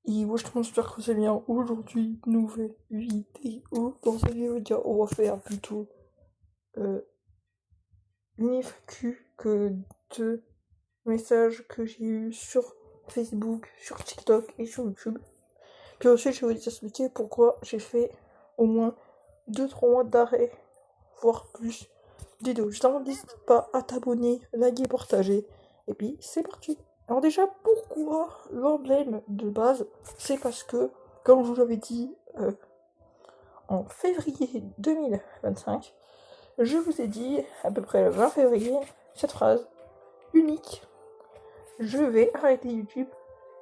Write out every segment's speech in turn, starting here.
Et moi, j'espère que c'est bien. Aujourd'hui, nouvelle vidéo. Dans cette vidéo, on va faire plutôt euh, une FAQ que deux messages que j'ai eu sur Facebook, sur TikTok et sur YouTube. Puis ensuite, je vais vous expliquer pourquoi j'ai fait au moins 2-3 mois d'arrêt, voire plus, de vidéos. Justement, n'hésite pas à t'abonner, liker, partager. Et puis, c'est parti. Alors déjà, pourquoi l'emblème de base? C'est parce que, comme je vous l'avais dit en février 2025, je vous ai dit, à peu près le 20 février, cette phrase unique: je vais arrêter YouTube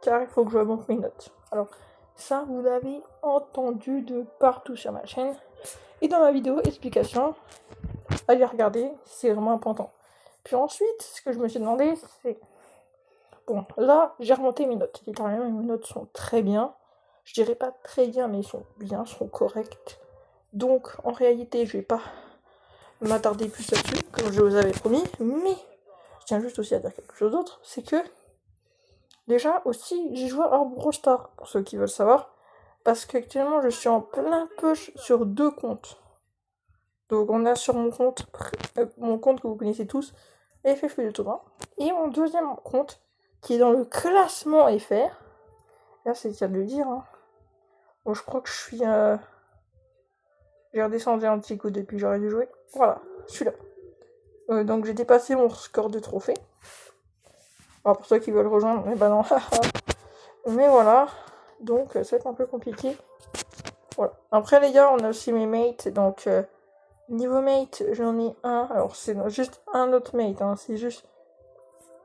car il faut que je remonte mes notes. Alors, ça, vous l'avez entendu de partout sur ma chaîne. Et dans ma vidéo explication, allez regarder, c'est vraiment important. Puis ensuite, ce que je me suis demandé, c'est... Bon, là, j'ai remonté mes notes. Littéralement, mes notes sont très bien. Je dirais pas très bien, mais ils sont bien, sont corrects. Donc, en réalité, je vais pas m'attarder plus là-dessus, comme je vous avais promis. Mais, je tiens juste aussi à dire quelque chose d'autre, c'est que, déjà, aussi, j'ai joué à Brawl Stars, pour ceux qui veulent savoir. Parce qu'actuellement, je suis en plein push sur 2 comptes. Donc, on a sur mon compte que vous connaissez tous, FF de Thomas. Et mon deuxième compte, qui est dans le classement FR. Là, c'est le cas de le dire. Hein. Bon, je crois que je suis... J'ai redescendu un petit coup depuis que j'aurais dû jouer. Voilà, celui-là. Donc, j'ai dépassé mon score de trophée. Alors, pour ceux qui veulent rejoindre, eh ben non. Mais voilà. Donc, ça va être un peu compliqué. Voilà. Après, les gars, on a aussi mes mates. Donc, niveau mate, j'en ai un. Alors, c'est juste un autre mate. Hein. C'est juste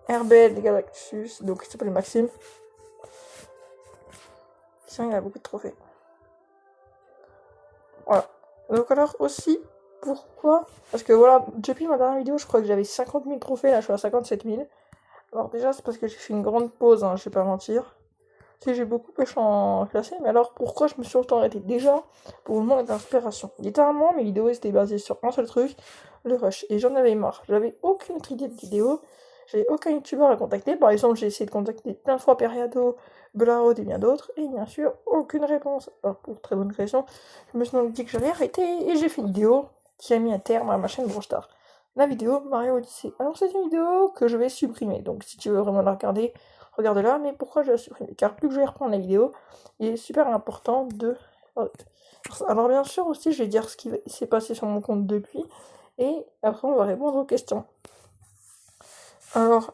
Herbel Galactus. Donc, il s'appelle Maxime. Sinon, il a beaucoup de trophées. Voilà. Donc alors aussi, pourquoi? Parce que voilà, depuis ma dernière vidéo, je crois que j'avais 50 000 trophées, là je suis à 57 000. Alors déjà, c'est parce que j'ai fait une grande pause, hein, je vais pas mentir. Si j'ai beaucoup pêché en classé, mais alors pourquoi je me suis autant arrêté? Déjà, pour le manque d'inspiration. Littéralement, mes vidéos étaient basées sur un seul truc, le rush. Et j'en avais marre. J'avais aucune autre idée de vidéo. J'avais aucun youtubeur à contacter. Par exemple, j'ai essayé de contacter plein de fois Periado, Blaro et bien d'autres. Et bien sûr, aucune réponse. Alors, pour très bonne raison, je me suis donc dit que j'allais arrêter. Et j'ai fait une vidéo qui a mis un terme à ma chaîne Brawl Stars. La vidéo Mario Odyssey. Alors, c'est une vidéo que je vais supprimer. Donc, si tu veux vraiment la regarder, regarde-la. Mais pourquoi je la supprime? Car plus que je vais reprendre la vidéo, il est super important de... Alors, bien sûr, aussi, je vais dire ce qui s'est passé sur mon compte depuis. Et après, on va répondre aux questions. Alors,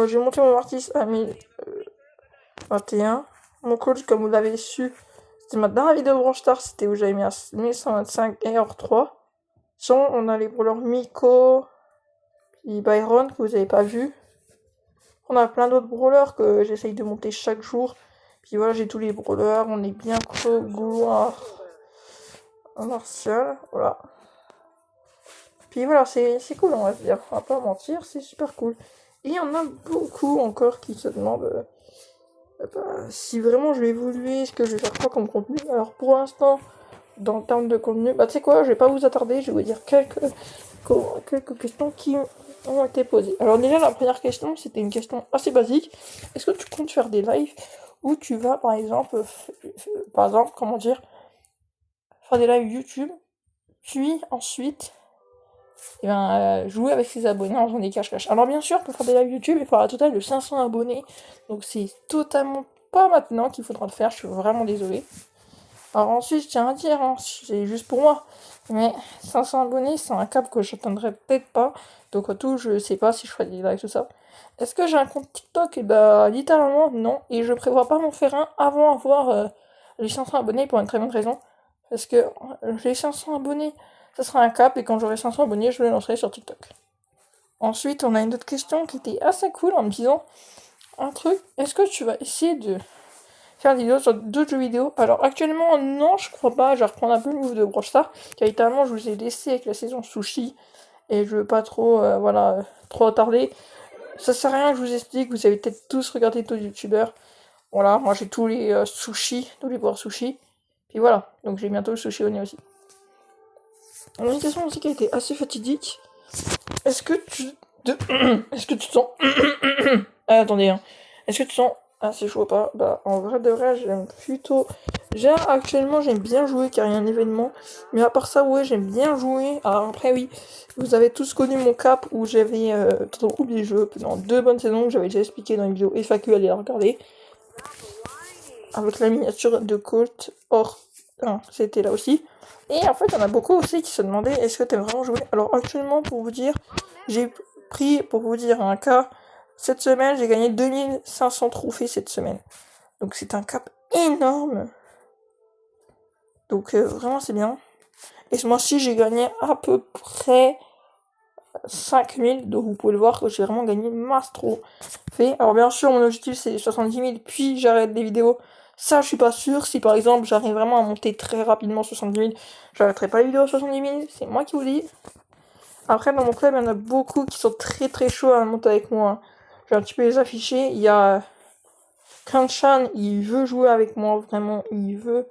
j'ai monté mon artiste à 1021. Mon coach, comme vous l'avez su, c'était ma dernière vidéo Brawl Stars, c'était où j'avais mis à 1125 et hors 3. Sinon, on a les brawlers Miko, puis Byron, que vous n'avez pas vu. On a plein d'autres brawlers que j'essaye de monter chaque jour. Puis voilà, j'ai tous les brawlers, on est bien gaulois, Martial, voilà. Puis voilà, c'est cool, on va se dire, on va pas mentir, c'est super cool. Et il y en a beaucoup encore qui se demandent si vraiment je vais évoluer, ce que je vais faire quoi comme contenu. Alors pour l'instant, dans le terme de contenu, tu sais quoi, je vais pas vous attarder, je vais vous dire quelques questions qui ont été posées. Alors déjà, la première question, c'était une question assez basique. Est-ce que tu comptes faire des lives où tu vas, par exemple, comment dire, faire des lives YouTube, puis ensuite jouer avec ses abonnés en faisant des cache-cache. Alors bien sûr, pour faire des lives YouTube, il faudra un total de 500 abonnés. Donc c'est totalement pas maintenant qu'il faudra le faire, je suis vraiment désolée. Alors ensuite, je tiens à dire, hein, c'est juste pour moi, mais 500 abonnés, c'est un cap que j'atteindrai peut-être pas. Donc en tout, je sais pas si je ferai des lives, tout ça. Est-ce que j'ai un compte TikTok? Et littéralement, non. Et je prévois pas m'en faire un avant avoir les 500 abonnés pour une très bonne raison. Parce que les 500 abonnés, ça sera un cap, et quand j'aurai 500 abonnés, je le lancerai sur TikTok. Ensuite, on a une autre question qui était assez cool en me disant un truc. Est-ce que tu vas essayer de faire des vidéos sur d'autres jeux vidéo? Alors actuellement, non, je crois pas. Je vais reprendre un peu le move de Brawl Stars, car littéralement, je vous ai laissé avec la saison sushi, et je veux pas trop, trop tarder. Ça sert à rien que je vous explique, vous avez peut-être tous regardé tous les youtubeurs. Voilà, moi j'ai tous les sushis, tous les boires sushis. Puis voilà, donc j'ai bientôt le sushi au nez aussi. Une question aussi qui a été assez fatidique. Est-ce que tu te sens... attendez, hein. Est-ce que tu te sens Ah, si je vois pas, bah en vrai de vrai, j'aime plutôt. Actuellement, j'aime bien jouer car il y a un événement. Mais à part ça, ouais, j'aime bien jouer. Alors après, oui, vous avez tous connu mon cap où j'avais oublié le jeu pendant 2 bonnes saisons que j'avais déjà expliqué dans une vidéo FAQ, allez la regarder. Avec la miniature de Colt Or 1, c'était là aussi. Et en fait, il y en a beaucoup aussi qui se demandaient est-ce que t'aimes vraiment jouer. Alors actuellement, pour vous dire, j'ai pris, pour vous dire un cas, cette semaine, j'ai gagné 2500 trophées cette semaine. Donc c'est un cap énorme. Donc vraiment, c'est bien. Et ce mois-ci, j'ai gagné à peu près 5000. Donc vous pouvez le voir que j'ai vraiment gagné masse trophées. Alors bien sûr, mon objectif, c'est 70 000. Puis j'arrête les vidéos. Ça, je suis pas sûr. Si par exemple, j'arrive vraiment à monter très rapidement 70 000, j'arrêterai pas les vidéos à 70 000. C'est moi qui vous le dis. Après, dans mon club, il y en a beaucoup qui sont très très chauds à monter avec moi. Je vais un petit peu les afficher. Il y a Kanchan, il veut jouer avec moi, vraiment. Il veut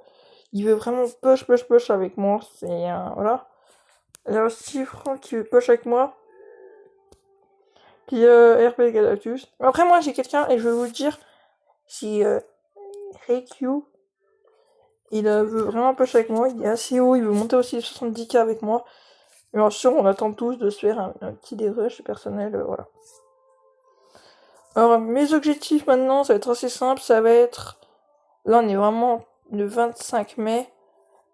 vraiment push avec moi. C'est voilà. Il y a aussi Franck qui veut push avec moi. Qui RP Galactus. Après, moi, j'ai quelqu'un et je vais vous le dire. Si Reikyu, il veut vraiment push avec moi. Il est assez haut. Il veut monter aussi 70K avec moi. Mais bien sûr, on attend tous de se faire un petit dérush personnel. Voilà. Alors, mes objectifs maintenant, ça va être assez simple. Ça va être. Là, on est vraiment le 25 mai.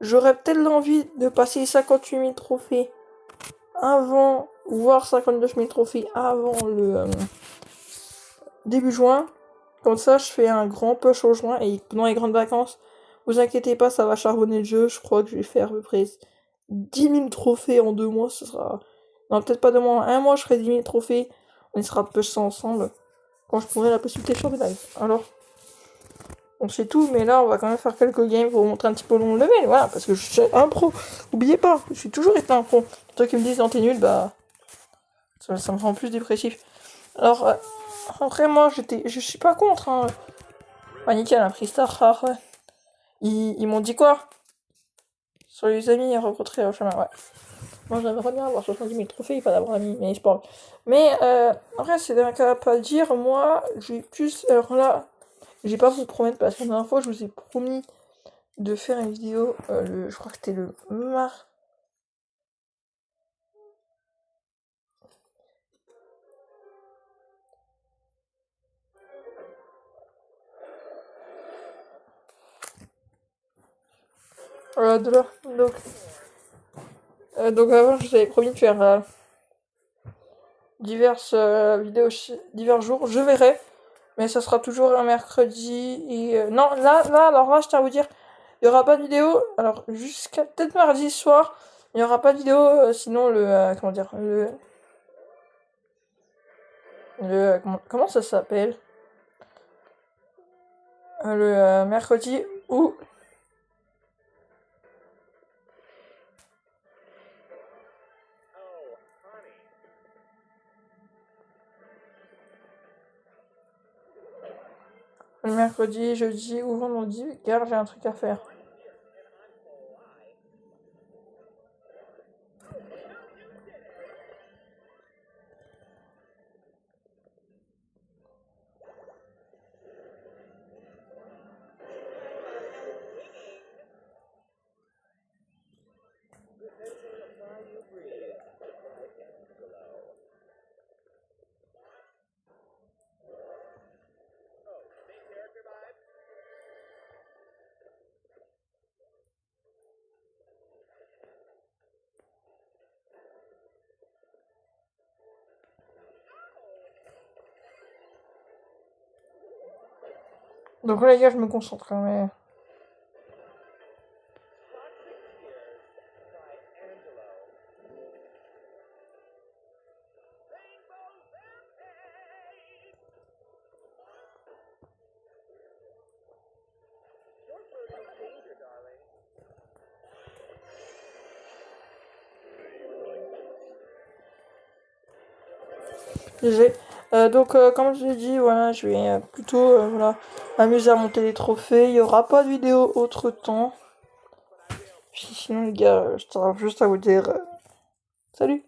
J'aurais peut-être l'envie de passer 58 000 trophées avant, voire 59 000 trophées avant le début juin. Comme ça, je fais un grand push au juin et pendant les grandes vacances, vous inquiétez pas, ça va charbonner le jeu. Je crois que je vais faire à peu près 10 000 trophées en 2 mois. Ce sera. Non, peut-être pas 2 mois. 1 mois, je ferai 10 000 trophées. On sera push ça ensemble. Quand je pourrai la possibilité de changer live. Alors. On sait tout, mais là, on va quand même faire quelques games pour vous montrer un petit peu long level, voilà, parce que je suis un pro. Oubliez pas, je suis toujours été un pro. Toi qui me disent non t'es nul, bah ça me rend plus dépressif. Alors après moi je suis pas contre. Hein. Bah nickel, un prix star. Ouais. Ils m'ont dit quoi sur les amis rencontrés au chemin, ouais. Moi j'aimerais bien avoir 70 000 trophées, pas d'avoir amis, mais je parle. Mais après c'est un cas à pas dire. Moi j'ai plus, alors là. Je vais pas vous promettre parce que la dernière fois je vous ai promis de faire une vidéo, je crois que c'était le de là. Donc avant je vous avais promis de faire diverses vidéos divers jours, je verrai. Mais ça sera toujours un mercredi et non alors là je tiens à vous dire, il y aura pas de vidéo, alors jusqu'à peut-être mardi soir, il y aura pas de vidéo, sinon le comment dire comment ça s'appelle le mercredi ou le mercredi, jeudi ou vendredi, car j'ai un truc à faire. Donc là les gars je me concentre hein, mais... Désolé. Comme je l'ai dit, voilà, je vais plutôt voilà, m'amuser à monter les trophées. Il n'y aura pas de vidéo autre temps. Sinon les gars, je tiens juste à vous dire salut.